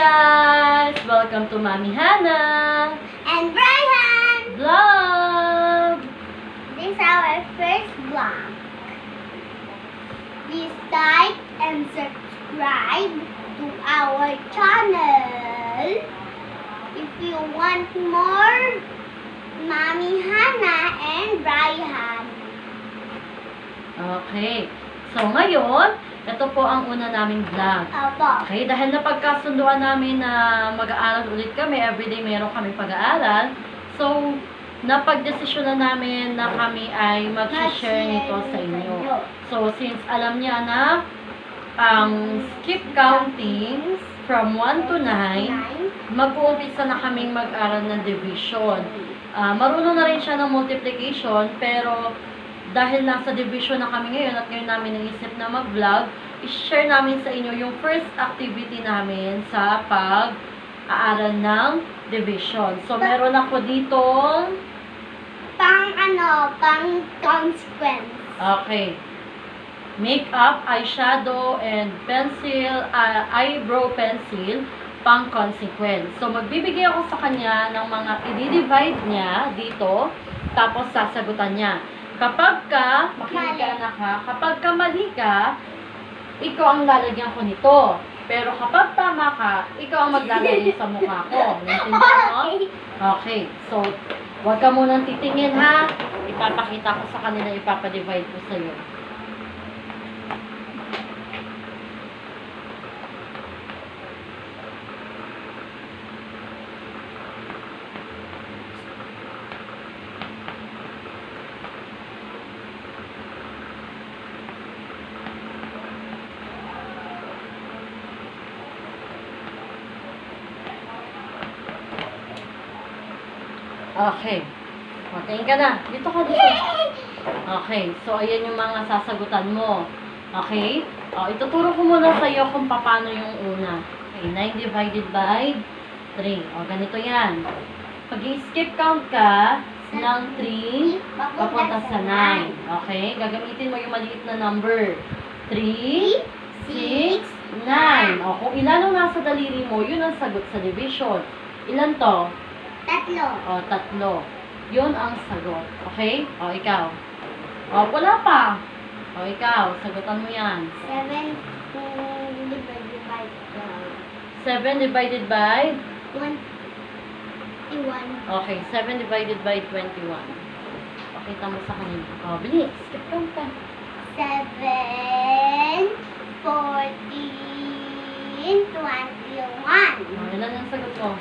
guys! Welcome to Mami Hannah And Brian! Vlog! This is our first vlog. Please like and subscribe to our channel. If you want more Mami Hannah and Brian. Okay. So ngayon, ito po ang una naming vlog. Opo. Okay, dahil napagkasunduan namin na mag-aaral ulit kami, everyday meron kami pag-aaral. So, napag-desisyon na namin na kami ay mag-share nito sa inyo. So, since alam niya na ang skip counting from 1 to 9, mag-uumpisa na kaming mag-aral ng division. Marunong na rin siya ng multiplication, pero dahil nasa division na kami ngayon at ngayon namin naisip na mag-vlog, i-share namin sa inyo yung first activity namin sa pag-aaral ng division. So, meron ako ditong pang consequence. okay. Makeup, eyeshadow, and pencil, eyebrow pencil, pang consequence. So, magbibigay ako sa kanya ng mga i-divide niya dito, tapos sasagutan niya. Kapag ka, makinig ka anak ha, kapag ka mali ka, ikaw ang lalagyan ko nito. Pero kapag tama ka, ikaw ang maglalagay sa mukha ko. Naintindihan mo? Okay. So, huwag ka munang titingin ha. Ipapakita ko sa kanila, ipapadivide ko sa'yo. Okay. O, tingin ka na. Dito ka, dito. Okay. So, ayan yung mga sasagutan mo. Okay? O, ituturo ko muna sa iyo kung paano yung una. Okay. 9 divided by 3. O, ganito yan. Pag i-skip count ka ng 3, papunta sa 9. Okay? Gagamitin mo yung maliit na number. 3, 6, 9. O, kung ilan ang nasa daliri mo, yun ang sagot sa division. Ilan to? 3. O, 3. Yun ang sagot. Okay? O, ikaw. O, wala pa. O, ikaw. Sagutan mo yan. 7 divided by 7 divided by? 21. Okay, 7 divided by 21. Pakita mo sa kanila. O, bilis. Skip count ka. 7, 14, 21. O, ilan ang sagot mo?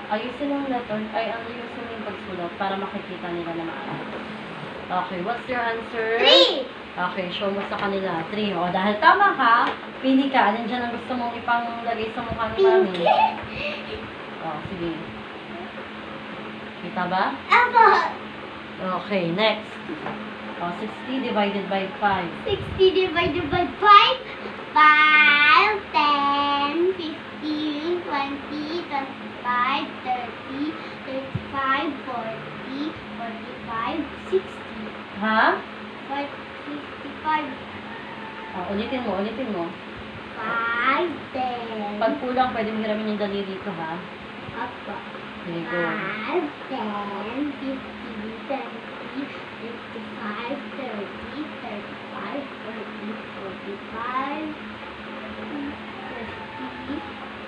Ayusin ang letter. Ay, ayusin yung pagsulat para makikita nila na maayos. Okay, what's your answer? 3. Okay, show mo sa kanila. 3. O, dahil tama ka, pili ka. Alin dyan ang gusto mong ipanglagay sa mukha ni Mami? O, sige. Kita ba? Apo. Okay, next. O, 60 divided by 5. 60 divided by 5. 5, 10, 15, 20, 25, 30, 35, 40, 45, 60. Ha? 55. O, ulitin mo, ulitin mo. 5, 10. Pag kulang, pwede mo hiramin yung daliri ko, ha? Apo. Sige, go. 5, 10, 15, 20, 25, 30, 35, 40, 45, 50,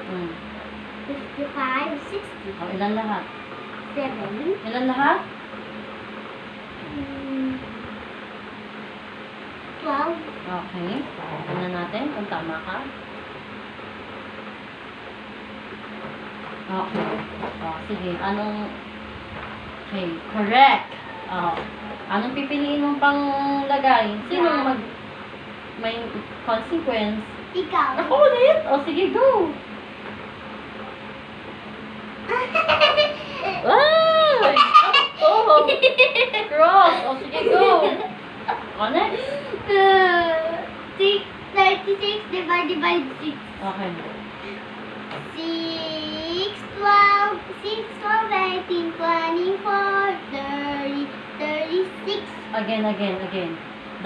Hmm. 55, 60. O, ilan lahat? 7. Ilan lahat? 12. Okay. Tingnan natin kung tama ka. Okay. O, sige. Anong... Okay. Correct. O. Anong pipiliin mong panglagay? Sino mag... may consequence? Ikaw. Ako ulit! O, sige, go! Ay! Oh! Cross! O, sige, go! O, next. 36 divided by 6. Okay. 6, 12, 18, 24, 30, 36. Again.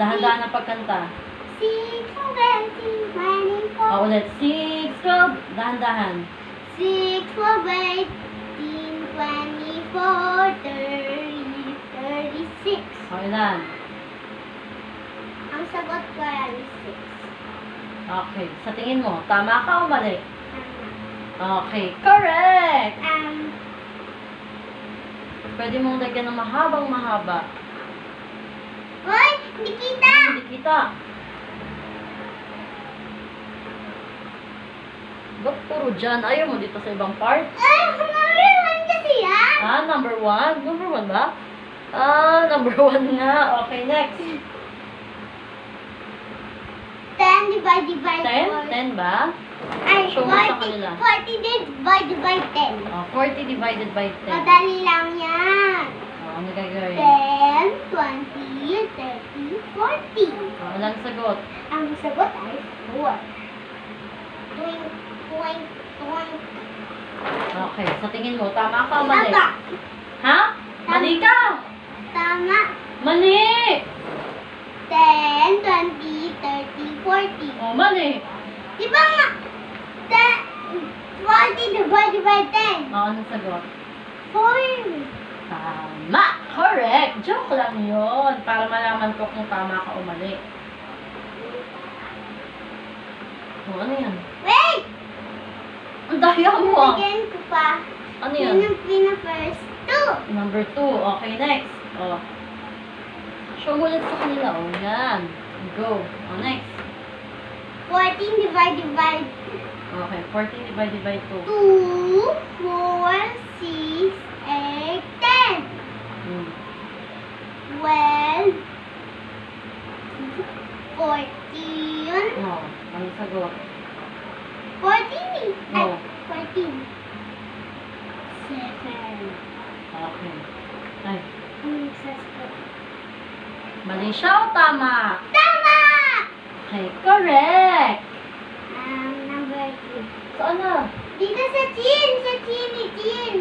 Dahan-dahan ang pagkanta. 6, 17, 24, Ulit. 6, 12. Dahan-dahan. 6, 12, 18, 24, 30, 36. Ilan? Ang sagot ko ay 6. Okay. Sa tingin mo, tama ka o mali? Okay. Correct! Pwede mong lagyan ng mahabang mahaba. Hoy, hindi kita! Hindi kita. Ba't puro dyan? Ayaw mo dito sa ibang part? Ay, number 1 kasi yan. Number 1? Number 1 ba? Number 1 nga. Okay, next. 10 divided by 10? 10 ba? Ay, Show mo sa kanila. 40 divided by 10. 40 divided by 10. Madali lang yan. Ano gagawin? 10, 20, 30, 40. Walang sagot. Ang sagot ay 4. Doink, doink, doink. Okay, sa tingin mo, tama ka o mali? Tama. Ha? Mali ka! Tama. Mali! 10, 20, 30, 40. Oh, mali. Di ba nga? 40 divided by 10. Anong sagot? 4. Tama! Correct! Joke lang yun. Para malaman ko kung tama ka o mali. Oh, ano yan? Wait! Ang daya mo ah. Bigyan ko pa. Ano yan? First 2. Number 2. Okay, next. Oh. Show mo ulit sa kanila. Oh, yan. Go. Oh, next. 14 divided by Okay, 14 divided by 2. 2, 4, 6, 8, 10. Hmm. 12, 14, Oh, ano sagot? 14 eh. Ay, Oh. 14. 7. Okay. Ay, Ang sasagot. mali siya o tama? Tama! Okay, correct! Number 2. Saan na? Dito sa chin! Sa chin ni chin!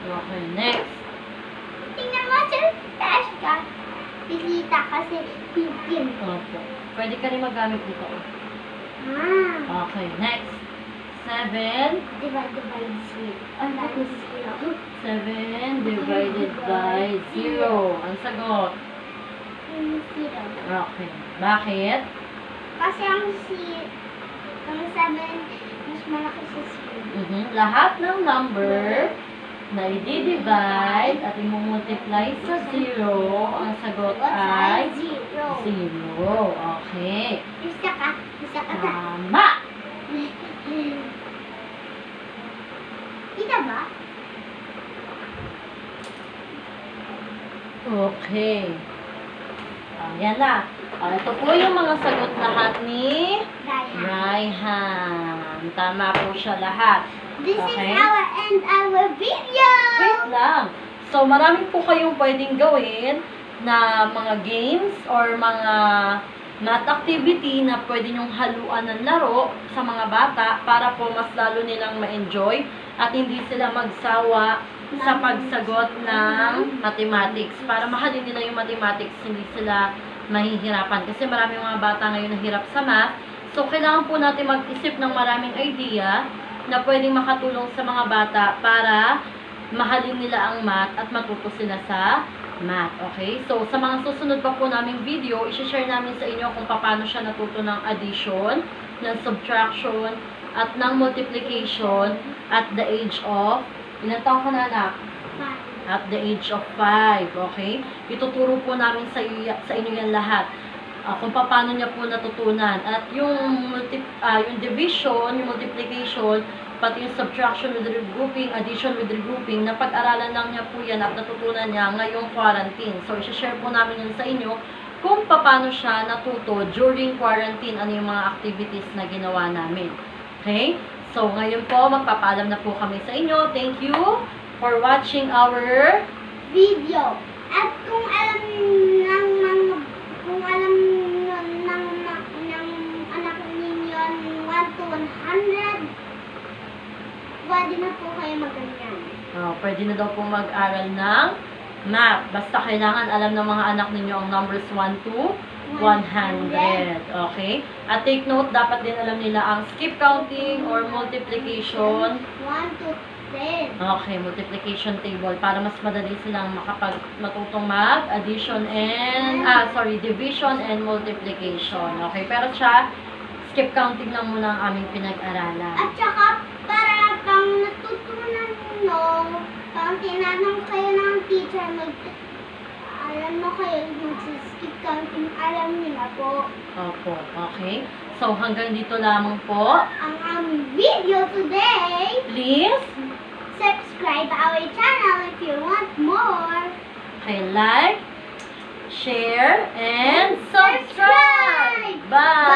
Okay, next. Tingnan mo sa taas ka. Pilita kasi pipin. Opo. Pwede ka rin magamit dito. Okay, next. 7. Divided by 0. Ay, Tapos bakit? 0. 7 divided by 0. Ang sagot. 0. Okay. Bakit? Kasi ang 7 mas malaki sa 0. Lahat ng number na i-divide at i-multiply sa 0, ang sagot ay 0. 0. Okay. Isa ka. Isa ka na. Tama! Kita ba? Okay. Yan na. Ito po yung mga sagot lahat ni Ryan. Raihan. Tama po siya lahat. This Okay. is our end our video. Wait lang. So, marami po kayong pwedeng gawin na mga games or mga math activity na pwede nyong haluan ng laro sa mga bata para po mas lalo nilang ma-enjoy at hindi sila magsawa sa pagsagot ng mathematics. Para mahalin nila yung mathematics, hindi sila mahihirapan. Kasi maraming mga bata ngayon na hirap sa math. So, kailangan po natin mag-isip ng maraming idea na pwedeng makatulong sa mga bata para mahalin nila ang math at matuto sila sa math. Okay? So, sa mga susunod pa po naming video, isi-share namin sa inyo kung paano siya natuto ng addition, ng subtraction, at ng multiplication at the age of, ilan taon ka na anak? At the age of 5. Okay? Ituturo po namin sa inyo yan lahat. Kung paano niya po natutunan. At yung division, yung multiplication, pati yung subtraction with regrouping, addition with regrouping, napag-aralan lang niya po yan at natutunan niya ngayong quarantine. So, isi-share po namin yun sa inyo kung paano siya natuto during quarantine, ano yung mga activities na ginawa namin. Okay? So, ngayon po, magpapaalam na po kami sa inyo. Thank you for watching our Video. At kung alam ng anak ninyo 1 to 100, pwede na po kayo maganyan. pwede na daw pong mag-aral ng math. Basta kailangan alam ng mga anak ninyo ang numbers 1 to 100. Okay? At take note, dapat din alam nila ang skip counting or multiplication. 1 to 10. Okay, multiplication table para mas madali silang matutong mag-addition and, division and multiplication. Okay, pero siya, skip counting lang muna ang aming pinag-aralan. At saka, para pang natutunan nyo, pang tinanong kayo ng teacher, alam mo kayo, mag-skip counting, alam nila po. Opo, okay. So, hanggang dito lamang po. Ang aming video today. Please, Subscribe our channel if you want more. okay, like, share, and subscribe. Bye!